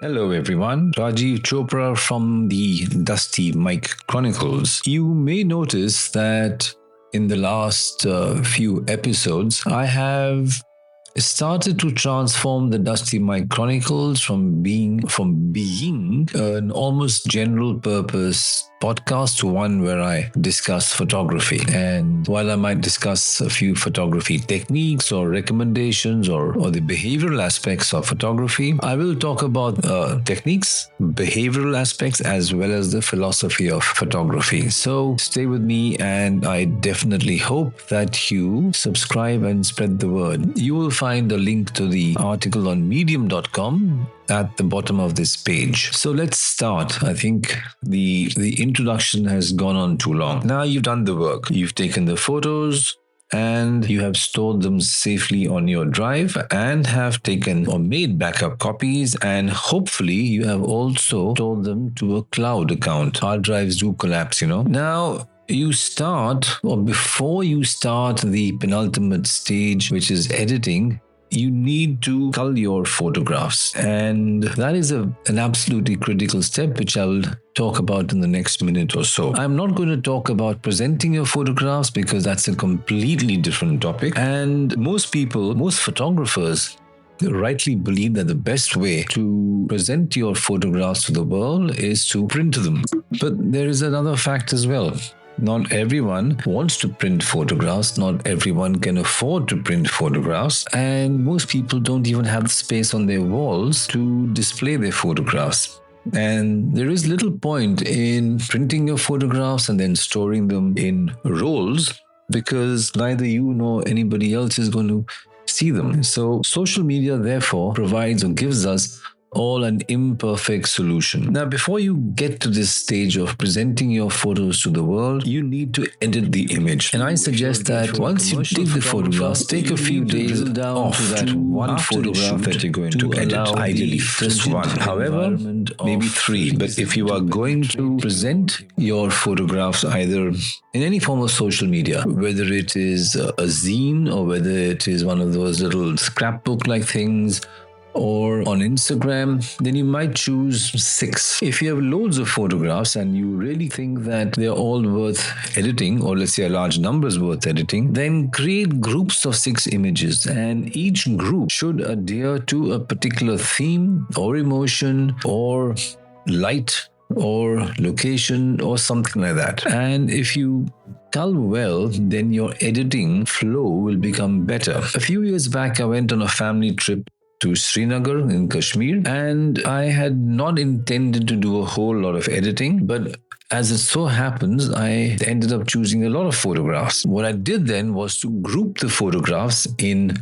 Hello everyone, Rajiv Chopra from the Dusty Mike Chronicles. You may notice that in the last few episodes, I have started to transform the Dusty Mike Chronicles from being an almost general purpose podcast to one where I discuss photography. And while I might discuss a few photography techniques or recommendations or the behavioral aspects of photography, I will talk about techniques, behavioral aspects, as well as the philosophy of photography. So stay with me, and I definitely hope that you subscribe and spread the word. You will find a link to the article on medium.com at the bottom of this page. So let's start. I think the introduction has gone on too long. Now you've done the work. You've taken the photos and you have stored them safely on your drive and have taken or made backup copies, and hopefully you have also stored them to a cloud account. Hard drives do collapse, Now, before you start the penultimate stage, which is editing, you need to cull your photographs. And that is an absolutely critical step, which I will talk about in the next minute or so. I'm not going to talk about presenting your photographs because that's a completely different topic. And most photographers rightly believe that the best way to present your photographs to the world is to print them. But there is another fact as well. Not everyone wants to print photographs. Not everyone can afford to print photographs. And most people don't even have the space on their walls to display their photographs. And there is little point in printing your photographs and then storing them in rolls, because neither you nor anybody else is going to see them. So social media therefore provides or gives us all an imperfect solution. Now, before you get to this stage of presenting your photos to the world, you need to edit the image. And I suggest that once you take the photographs, take a few days off to that one photograph that you're going to edit. Ideally, just one. However, maybe three. But if you are going to present your photographs either in any form of social media, whether it is a zine or whether it is one of those little scrapbook-like things, or on Instagram, then you might choose 6. If you have loads of photographs and you really think that they're all worth editing, or let's say a large number is worth editing, then create groups of 6 images, and each group should adhere to a particular theme or emotion or light or location or something like that. And if you cull well, then your editing flow will become better. A few years back, I went on a family trip to Srinagar in Kashmir, and I had not intended to do a whole lot of editing, but as it so happens, I ended up choosing a lot of photographs. What I did then was to group the photographs in,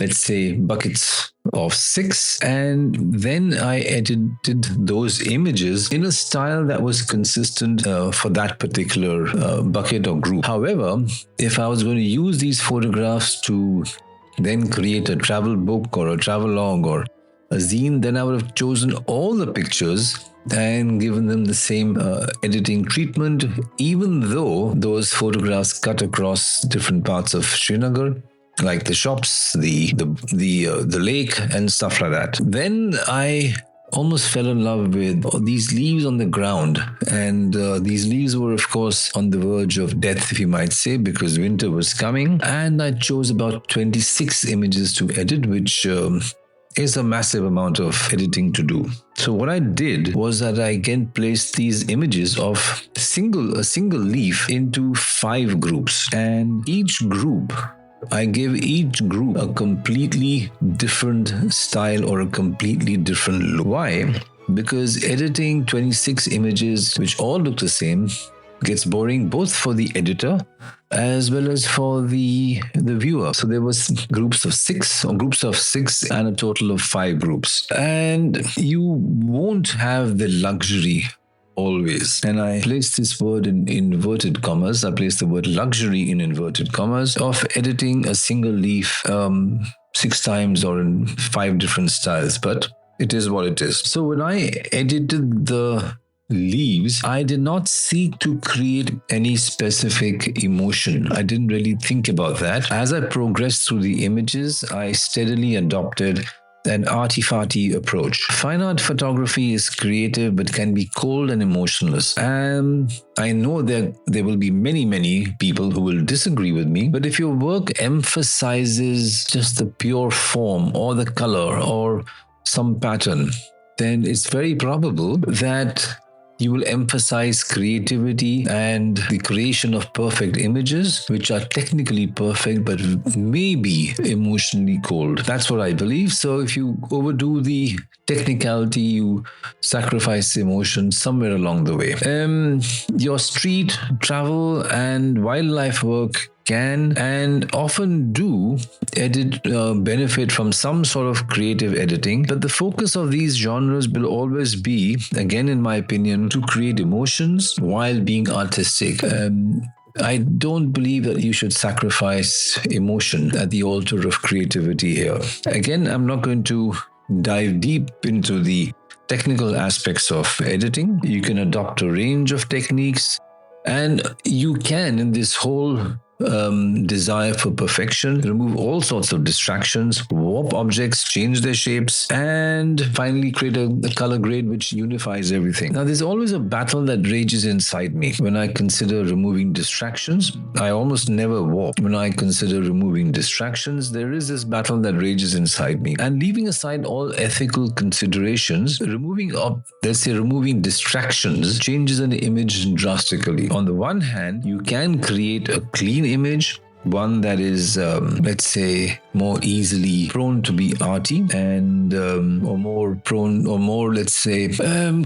let's say, buckets of 6, and then I edited those images in a style that was consistent for that particular bucket or group. However, if I was going to use these photographs to then create a travel book or a travel log or a zine, then I would have chosen all the pictures and given them the same editing treatment, even though those photographs cut across different parts of Srinagar, like the shops, the lake and stuff like that. Then I almost fell in love with these leaves on the ground. And these leaves were, of course, on the verge of death, if you might say, because winter was coming. And I chose about 26 images to edit, which is a massive amount of editing to do. So what I did was that I again placed these images of a single leaf into 5 groups. And I give each group a completely different style or a completely different look. Why? Because editing 26 images which all look the same gets boring both for the editor as well as for the viewer. So there was groups of 6 and a total of 5 groups. And you won't have the luxury always. And I placed this word in inverted commas. I placed the word luxury in inverted commas of editing a single leaf 6 times or in 5 different styles. But it is what it is. So when I edited the leaves, I did not seek to create any specific emotion. I didn't really think about that. As I progressed through the images, I steadily adopted an arty-farty approach. Fine art photography is creative but can be cold and emotionless. I know that there will be many people who will disagree with me, but if your work emphasizes just the pure form or the color or some pattern, then it's very probable that you will emphasize creativity and the creation of perfect images, which are technically perfect but maybe emotionally cold. That's what I believe. So if you overdo the technicality, you sacrifice emotion somewhere along the way. Your street, travel, and wildlife work can and often do benefit from some sort of creative editing, but the focus of these genres will always be, again in my opinion, to create emotions while being artistic. I don't believe that you should sacrifice emotion at the altar of creativity here. Again, I'm not going to dive deep into the technical aspects of editing. You can adopt a range of techniques, and you can, in this whole desire for perfection, remove all sorts of distractions, warp objects, change their shapes, and finally create a color grade which unifies everything. Now, there's always a battle that rages inside me when I consider removing distractions. I almost never warp. When I consider removing distractions, there is this battle that rages inside me. And leaving aside all ethical considerations, removing distractions changes an image drastically. On the one hand, you can create a clean image, one that is, let's say, more easily prone to be arty and or more prone or more, let's say,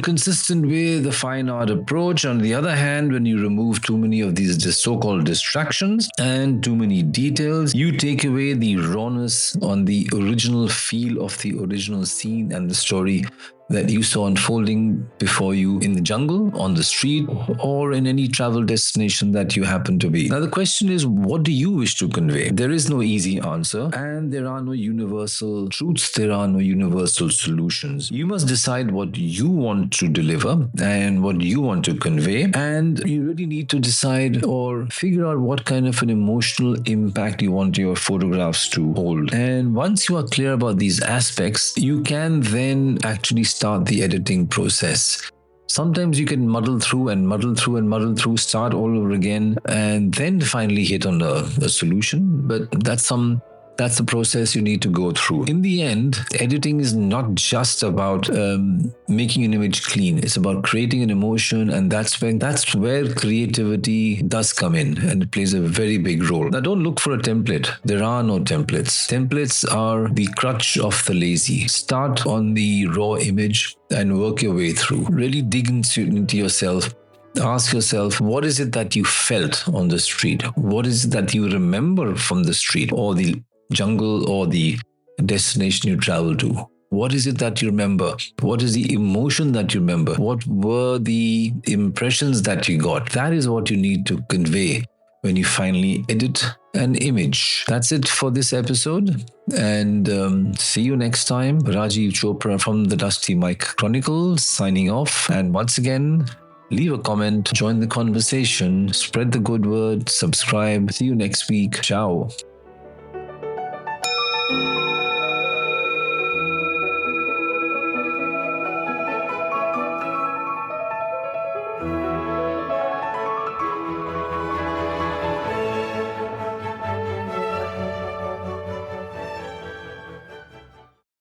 consistent with the fine art approach. On the other hand, when you remove too many of these so-called distractions and too many details, you take away the rawness on the original feel of the original scene and the story that you saw unfolding before you in the jungle, on the street, or in any travel destination that you happen to be. Now, the question is, what do you wish to convey? There is no easy answer, and there are no universal truths, there are no universal solutions. You must decide what you want to deliver and what you want to convey, and you really need to decide or figure out what kind of an emotional impact you want your photographs to hold. And once you are clear about these aspects, you can then actually start the editing process. Sometimes you can muddle through, start all over again, and then finally hit on a solution. But that's the process you need to go through. In the end, editing is not just about making an image clean. It's about creating an emotion, and that's where creativity does come in, and it plays a very big role. Now, don't look for a template. There are no templates. Templates are the crutch of the lazy. Start on the raw image and work your way through. Really dig into yourself. Ask yourself, what is it that you felt on the street? What is it that you remember from the street or the jungle or the destination you travel to? What is it that you remember? What is the emotion that you remember? What were the impressions that you got? That is what you need to convey when you finally edit an image. That's it for this episode, and see you next time. Rajiv Chopra from the Dusty Mic Chronicles signing off, and once again, leave a comment, join the conversation, spread the good word, subscribe. See you next week. Ciao.